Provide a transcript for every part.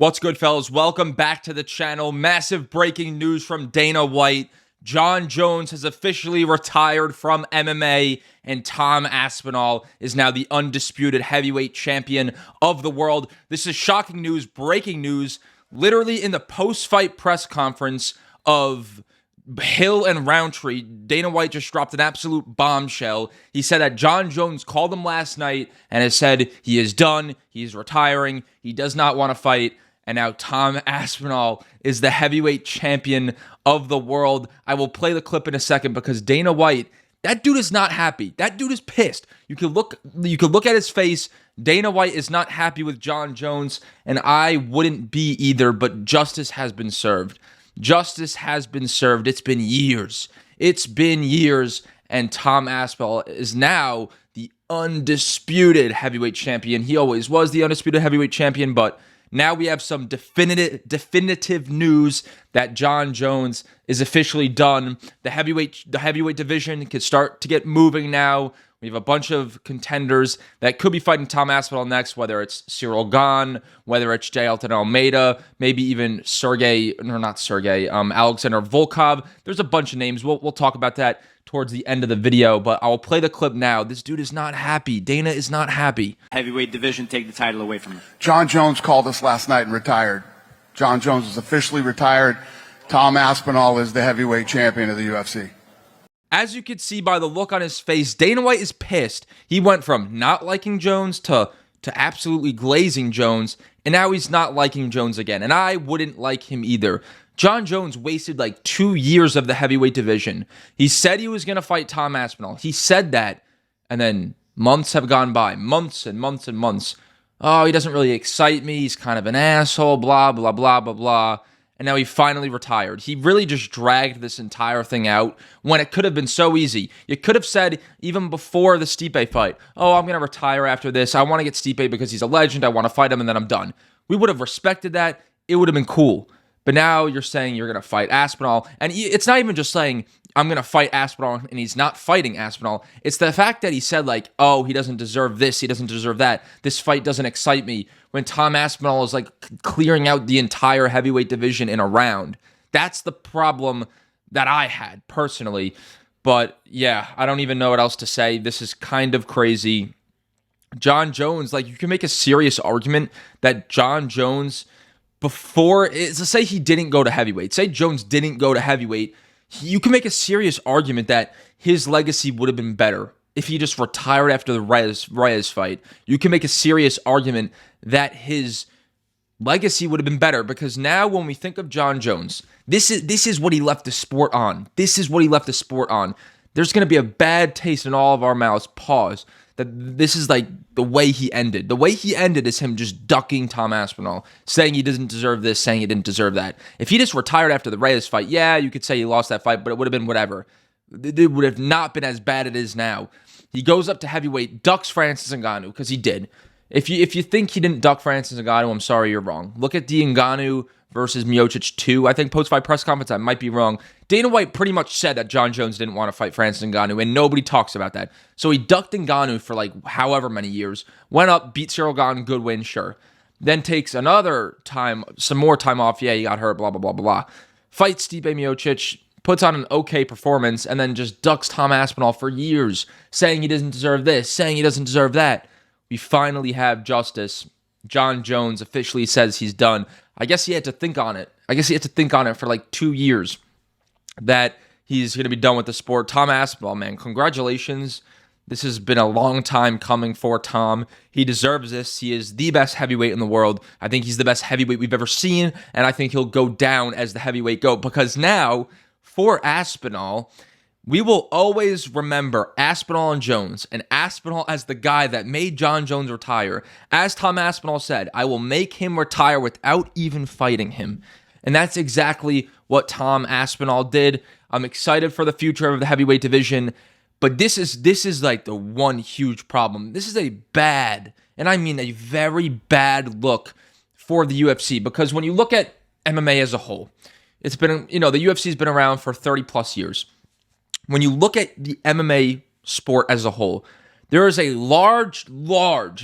What's good, fellas? Welcome back to the channel. Massive breaking news from Dana White. Jon Jones has officially retired from MMA, and Tom Aspinall is now the undisputed heavyweight champion of the world. This is shocking news, breaking news. Literally in the post-fight press conference of Hill and Roundtree, Dana White just dropped an absolute bombshell. He said that Jon Jones called him last night and has said he is done, he is retiring, he does not want to fight. And now Tom Aspinall is the heavyweight champion of the world. I will play the clip in a second because Dana White, that dude is not happy. That dude is pissed. You could look at his face. Dana White is not happy with Jon Jones, and I wouldn't be either, but justice has been served. Justice has been served. It's been years. It's been years, and Tom Aspinall is now the undisputed heavyweight champion. He always was the undisputed heavyweight champion, but now we have some definitive news that Jon Jones is officially done. The heavyweight division can start to get moving now. We have a bunch of contenders that could be fighting Tom Aspinall next, whether it's Cyril Gane, whether it's Jailton Almeida, maybe even Alexander Volkov. There's a bunch of names. We'll talk about that towards the end of the video, but I'll play the clip now. This dude is not happy. Dana is not happy. Heavyweight division take the title away from him. Jon Jones called us last night and retired. Jon Jones is officially retired. Tom Aspinall is the heavyweight champion of the UFC. As you could see by the look on his face, Dana White is pissed. He went from not liking Jones to absolutely glazing Jones, and now he's not liking Jones again, and I wouldn't like him either. Jon Jones wasted like 2 years of the heavyweight division. He said he was going to fight Tom Aspinall. He said that, and then months have gone by. Months and months and months. Oh, he doesn't really excite me. He's kind of an asshole, blah, blah, blah, blah, blah. And now he finally retired. He really just dragged this entire thing out when it could have been so easy. You could have said, even before the Stipe fight, oh, I'm going to retire after this. I want to get Stipe because he's a legend. I want to fight him, and then I'm done. We would have respected that. It would have been cool. But now you're saying you're going to fight Aspinall. And it's not even just saying, I'm going to fight Aspinall, and he's not fighting Aspinall. It's the fact that he said, like, oh, he doesn't deserve this, he doesn't deserve that. This fight doesn't excite me. When Tom Aspinall is, like, clearing out the entire heavyweight division in a round. That's the problem that I had, personally. But, yeah, I don't even know what else to say. This is kind of crazy. Jon Jones, like, you can make a serious argument that Jon Jones, let's say he didn't go to heavyweight. Say Jones didn't go to heavyweight. You can make a serious argument that his legacy would have been better if he just retired after the Reyes fight. You can make a serious argument that his legacy would have been better, because now when we think of Jon Jones, this is what he left the sport on. This is what he left the sport on. There's going to be a bad taste in all of our mouths. Pause. That this is like the way he ended. The way he ended is him just ducking Tom Aspinall, saying he doesn't deserve this, saying he didn't deserve that. If he just retired after the Reyes fight, yeah, you could say he lost that fight, but it would have been whatever. It would have not been as bad as it is now. He goes up to heavyweight, ducks Francis Ngannou, because he did. If you think he didn't duck Francis Ngannou, I'm sorry, you're wrong. Look at the Ngannou versus Miocic 2, I think, post-fight press conference. I might be wrong. Dana White pretty much said that Jon Jones didn't want to fight Francis Ngannou, and nobody talks about that. So he ducked Ngannou for like however many years, went up, beat Cyril Gane, good win, sure. Then takes another time, some more time off. Yeah, he got hurt, blah, blah, blah, blah. Fights Stipe Miocic, puts on an okay performance, and then just ducks Tom Aspinall for years, saying he doesn't deserve this, saying he doesn't deserve that. We finally have justice. Jon Jones officially says he's done. I guess he had to think on it. For like 2 years that he's going to be done with the sport. Tom Aspinall, man, congratulations. This has been a long time coming for Tom. He deserves this. He is the best heavyweight in the world. I think he's the best heavyweight we've ever seen, and I think he'll go down as the heavyweight GOAT, because now, for Aspinall, we will always remember Aspinall and Jones, and Aspinall as the guy that made Jon Jones retire. As Tom Aspinall said, I will make him retire without even fighting him. And that's exactly what Tom Aspinall did. I'm excited for the future of the heavyweight division, but this is like the one huge problem. This is a bad, and I mean a very bad look for the UFC, because when you look at MMA as a whole, it's been, the UFC's been around for 30 plus years. When you look at the MMA sport as a whole, there is a large,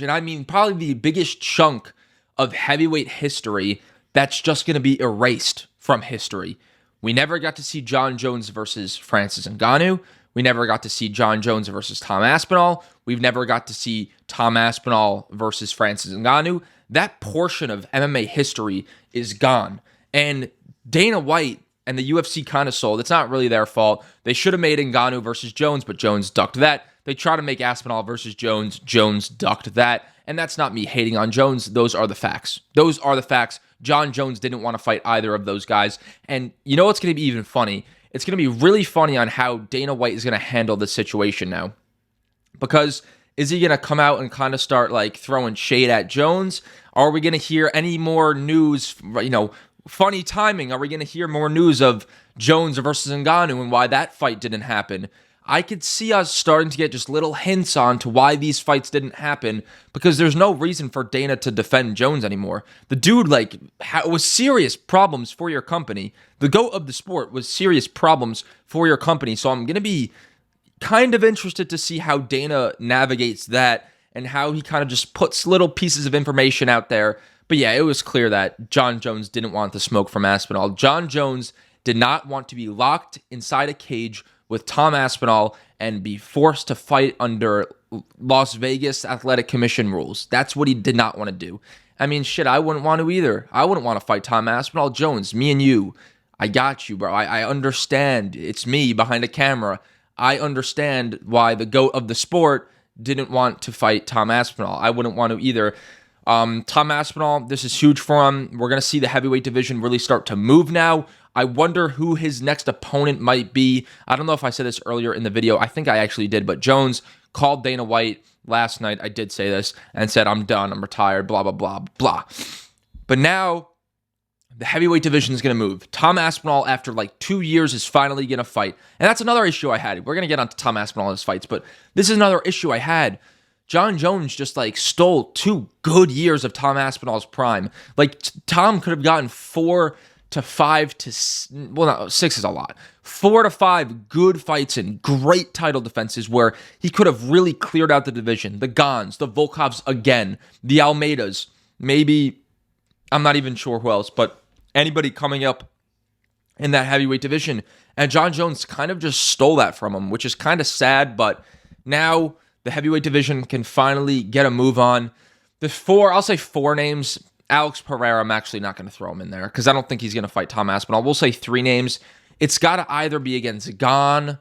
and I mean probably the biggest chunk of heavyweight history that's just going to be erased from history. We never got to see Jon Jones versus Francis Ngannou. We never got to see Jon Jones versus Tom Aspinall. We've never got to see Tom Aspinall versus Francis Ngannou. That portion of MMA history is gone. And Dana White and the UFC kind of sold. It's not really their fault. They should have made Ngannou versus Jones, but Jones ducked that. They tried to make Aspinall versus Jones. Jones ducked that. And that's not me hating on Jones. Those are the facts. Those are the facts. Jon Jones didn't want to fight either of those guys. And you know what's going to be even funny? It's going to be really funny on how Dana White is going to handle this situation now. Because is he going to come out and kind of start like throwing shade at Jones? Are we going to hear any more news, funny timing? Are we going to hear more news of Jones versus Ngannou and why that fight didn't happen? I could see us starting to get just little hints on to why these fights didn't happen, because there's no reason for Dana to defend Jones anymore. The dude, was serious problems for your company. The GOAT of the sport was serious problems for your company. So I'm going to be kind of interested to see how Dana navigates that and how he kind of just puts little pieces of information out there. But yeah, it was clear that Jon Jones didn't want the smoke from Aspenol. Jon Jones did not want to be locked inside a cage with Tom Aspinall and be forced to fight under Las Vegas Athletic Commission rules. That's what he did not want to do. I mean, shit, I wouldn't want to either. I wouldn't want to fight Tom Aspinall. Jones, me and you. I got you, bro. I understand. It's me behind a camera. I understand why the GOAT of the sport didn't want to fight Tom Aspinall. I wouldn't want to either. Tom Aspinall, this is huge for him. We're going to see the heavyweight division really start to move now. I wonder who his next opponent might be. I don't know if I said this earlier in the video. I think I actually did, but Jones called Dana White last night. I did say this and said, I'm done. I'm retired, blah, blah, blah, blah. But now the heavyweight division is going to move. Tom Aspinall, after 2 years, is finally going to fight. And that's another issue I had. We're going to get onto Tom Aspinall and his fights, but this is another issue I had. Jon Jones just stole 2 good years of Tom Aspinall's prime. Tom could have gotten 4 to 5 to, 6 is a lot. 4 to 5 good fights and great title defenses where he could have really cleared out the division. The Gans, the Volkovs again, the Almeidas, maybe, I'm not even sure who else, but anybody coming up in that heavyweight division. And Jon Jones kind of just stole that from him, which is kind of sad, but now the heavyweight division can finally get a move on. I'll say 4 names. Alex Pereira, I'm actually not going to throw him in there because I don't think he's going to fight Tom Aspinall. We'll say 3 names. It's got to either be against Gan,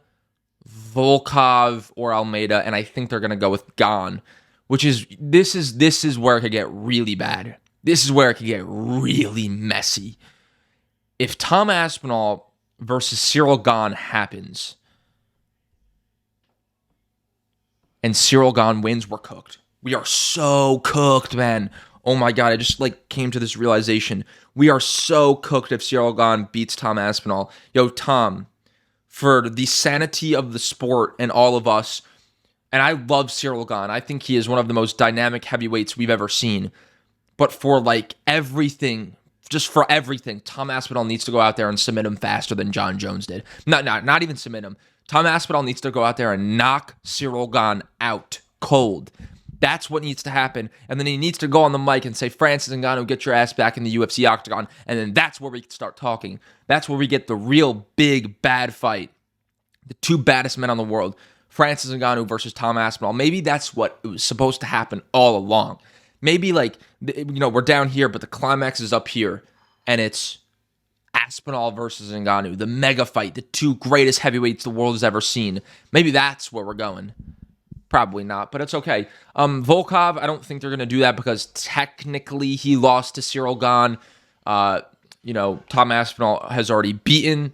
Volkov, or Almeida, and I think they're going to go with Gan, which is this is where it could get really bad. This is where it could get really messy. If Tom Aspinall versus Cyril Gane happens and Cyril Gane wins, we're cooked. We are so cooked, man. Oh my God, I just came to this realization. We are so cooked if Cyril Gane beats Tom Aspinall. Yo, Tom, for the sanity of the sport and all of us, and I love Cyril Gane. I think he is one of the most dynamic heavyweights we've ever seen. But for everything, just for everything, Tom Aspinall needs to go out there and submit him faster than Jon Jones did. Not even submit him. Tom Aspinall needs to go out there and knock Cyril Gane out cold. That's what needs to happen. And then he needs to go on the mic and say, Francis Ngannou, get your ass back in the UFC octagon. And then that's where we can start talking. That's where we get the real big, bad fight. The 2 baddest men on the world. Francis Ngannou versus Tom Aspinall. Maybe that's what it was supposed to happen all along. Maybe we're down here, but the climax is up here. And it's Aspinall versus Ngannou. The mega fight. The 2 greatest heavyweights the world has ever seen. Maybe that's where we're going. Probably not, but it's okay. Volkov, I don't think they're going to do that because technically he lost to Cyril Gane. Tom Aspinall has already beaten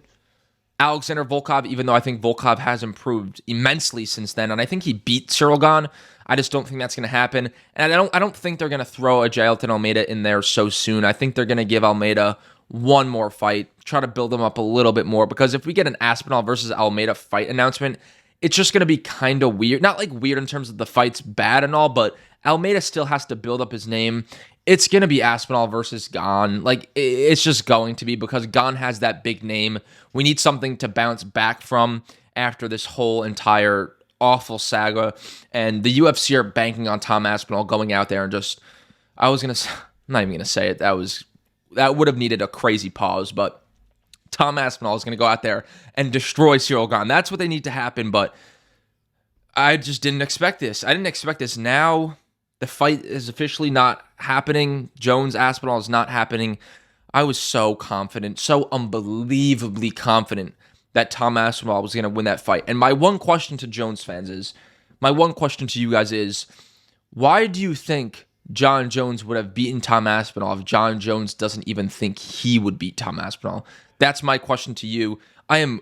Alexander Volkov, even though I think Volkov has improved immensely since then, and I think he beat Cyril Gane. I just don't think that's going to happen, and I don't think they're going to throw a Jailton Almeida in there so soon. I think they're going to give Almeida one more fight, try to build him up a little bit more, because if we get an Aspinall versus Almeida fight announcement, it's just going to be kind of weird. Not weird in terms of the fight's bad and all, but Almeida still has to build up his name. It's going to be Aspinall versus Gane. It's just going to be because Gane has that big name. We need something to bounce back from after this whole entire awful saga. And the UFC are banking on Tom Aspinall going out there and just, I was going to say, I'm not even going to say it. That would have needed a crazy pause, but Tom Aspinall is going to go out there and destroy Cyril Gane. That's what they need to happen, but I just didn't expect this. I didn't expect this. Now the fight is officially not happening. Jones-Aspinall is not happening. I was so confident, so unbelievably confident that Tom Aspinall was going to win that fight. And my one question to Jones fans is, my one question to you guys is, why do you think Jon Jones would have beaten Tom Aspinall if Jon Jones doesn't even think he would beat Tom Aspinall? That's my question to you. I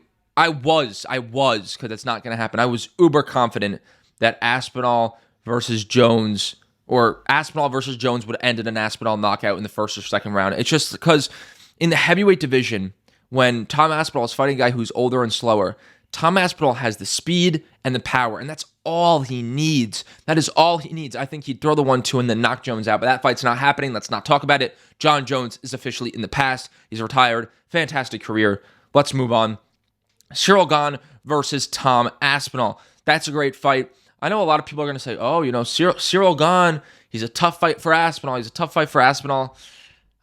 was, because it's not going to happen. I was uber confident that Aspinall versus Jones, or Aspinall versus Jones would end in an Aspinall knockout in the first or second round. It's just because in the heavyweight division, when Tom Aspinall is fighting a guy who's older and slower, Tom Aspinall has the speed and the power, and that's all he needs. That is all he needs. I think he'd throw the 1-2 and then knock Jones out, but that fight's not happening. Let's not talk about it. Jon Jones is officially in the past. He's retired. Fantastic career. Let's move on. Cyril Gane versus Tom Aspinall. That's a great fight. I know a lot of people are going to say, oh, Cyril Gane, he's a tough fight for Aspinall. He's a tough fight for Aspinall.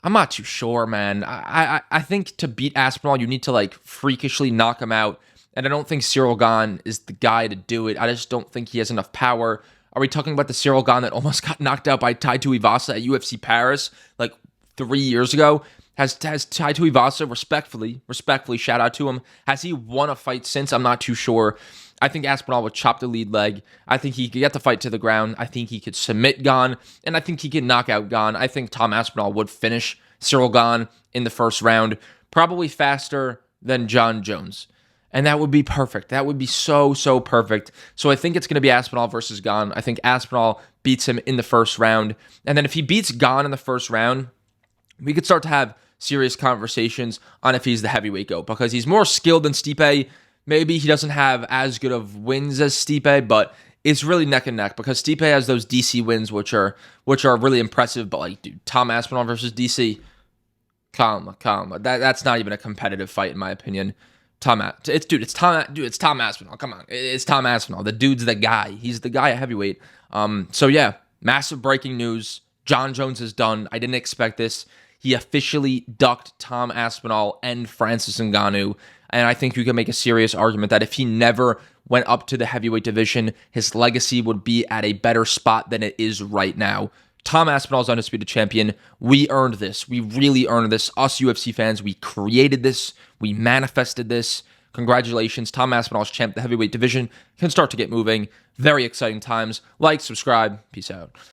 I'm not too sure, man. I think to beat Aspinall, you need to freakishly knock him out. And I don't think Cyril Gane is the guy to do it. I just don't think he has enough power. Are we talking about the Cyril Gane that almost got knocked out by Tai Tuivasa at UFC Paris 3 years ago? Has Tai Tuivasa, respectfully, shout out to him, has he won a fight since? I'm not too sure. I think Aspinall would chop the lead leg. I think he could get the fight to the ground. I think he could submit Gane, and I think he could knock out Gane. I think Tom Aspinall would finish Cyril Gane in the first round, probably faster than Jon Jones. And that would be perfect. That would be so, so perfect. So I think it's going to be Aspinall versus Gane. I think Aspinall beats him in the first round. And then if he beats Gane in the first round, we could start to have serious conversations on if he's the heavyweight GOAT, because he's more skilled than Stipe. Maybe he doesn't have as good of wins as Stipe, but it's really neck and neck, because Stipe has those DC wins, which are really impressive. But dude, Tom Aspinall versus DC, calm. That's not even a competitive fight in my opinion. It's Tom Aspinall. Come on, it's Tom Aspinall. The dude's the guy. He's the guy at heavyweight. So yeah, massive breaking news. Jon Jones is done. I didn't expect this. He officially ducked Tom Aspinall and Francis Ngannou. And I think you can make a serious argument that if he never went up to the heavyweight division, his legacy would be at a better spot than it is right now. Tom Aspinall is undisputed champion. We earned this. We really earned this. Us UFC fans, we created this. We manifested this. Congratulations. Tom Aspinall is champ of the heavyweight division. Can start to get moving. Very exciting times. Like, subscribe. Peace out.